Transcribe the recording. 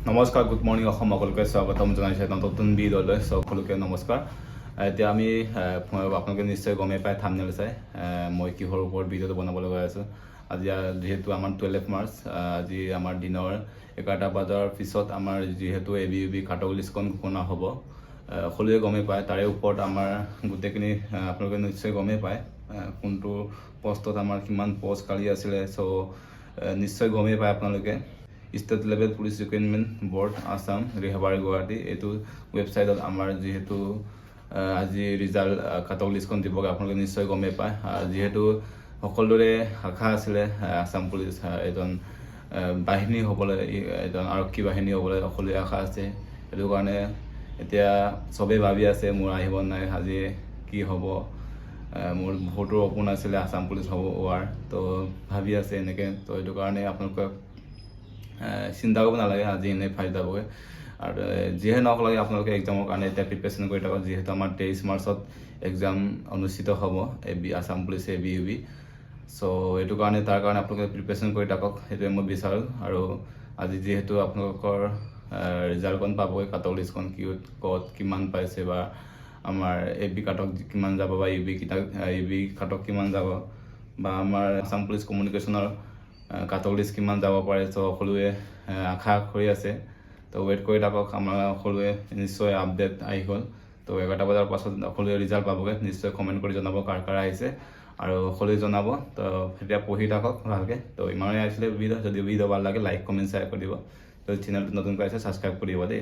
নমস্কাৰ, good morning Assam, সকলোকে স্বাগতম জনাইছোঁ এটা নতুন ভিডিঅ'লৈ। সকলোকে নমস্কাৰ। এতিয়া আমি আপোনালোকে নিশ্চয় গমেই পাই থাম্বনেইল চাই মই কিহৰ ওপৰত ভিডিঅ'টো বনাবলৈ গৈ আছোঁ। আজি যিহেতু আমাৰ 12 মাৰ্চ, আজি আমাৰ দিনৰ 11টা বজাৰ পিছত আমাৰ যিহেতু ABUB কাট অফ লিষ্টখন ঘোষণা হ'ব। সকলোৱে গমেই পায়, তাৰে ওপৰত আমাৰ গোটেইখিনি আপোনালোকে নিশ্চয় গমেই পায় কোনটো পষ্টত আমাৰ কিমান পষ্ট খালী আছিলে। নিশ্চয় গমেই পায় আপোনালোকে। State level police recruitment board Assam Rehabari Guwahati এইটো ৱেবছাইটত আমাৰ যিহেতু আজি ৰিজাল্ট কাট অফ লিষ্টখন দিবগৈ, আপোনালোকে নিশ্চয় গমেই পায়। যিহেতু সকলোৰে আশা আছিলে আছাম পুলিচ এজন বাহিনী হ'বলৈ, এজন আৰক্ষী বাহিনী হ'বলৈ সকলোৰে আশা আছে। সেইটো কাৰণে এতিয়া চবেই ভাবি আছে মোৰ আহিব নাই, আজি কি হ'ব। মোৰ বহুতো সপোন আছিলে আছাম পুলিচ হোৱাৰ, তো ভাবি আছে এনেকৈ। তো সেইটো কাৰণে আপোনালোকক চিন্তা কৰিব নালাগে, আজি এনেই ফাইল যাবগৈ। আৰু যিহে নহওক লাগে আপোনালোকে এক্সামৰ কাৰণে এতিয়া প্ৰিপেৰেশ্যন কৰি থাকক। যিহেতু আমাৰ 23 মাৰ্চত এক্সাম অনুষ্ঠিত হ'ব আছাম পুলিচ ABUB। এইটো কাৰণে তাৰ কাৰণে আপোনালোকে প্ৰিপেৰেশ্যন কৰি থাকক, সেইটোৱে মই বিচাৰোঁ। আৰু আজি যিহেতু আপোনালোকৰ ৰিজাল্টখন পাবগৈ, কাট অফ লিষ্টখন ক'ত কিমান পাইছে, বা আমাৰ AB কাটক কিমান যাব, বা UB কাটক কিমান যাব, বা আমাৰ আছাম পুলিচ কমিউনিকেশ্যনৰ কাট অফ লিষ্ট কিমান যাব পাৰে। সকলোৱে আশা কৰি আছে, তো ৱেইট কৰি থাকক। আমাৰ সকলোৱে নিশ্চয় আপডেট আহি গ'ল। তো 11টা বজাৰ পাছত সকলোৱে ৰিজাল্ট পাবগৈ। নিশ্চয় কমেণ্ট কৰি জনাব কাৰ কাৰ আহিছে, আৰু সকলোৱে জনাব। তো এতিয়া পঢ়ি থাকক ভালকৈ। তো ইমানেই আহিছিলে ভিডিঅ'। যদি ভিডিঅ' ভাল লাগে লাইক কমেণ্ট শ্বেয়াৰ কৰি দিব। তো চেনেলটো নতুনকৈ আছে ছাবস্ক্ৰাইব কৰি দিব দেই।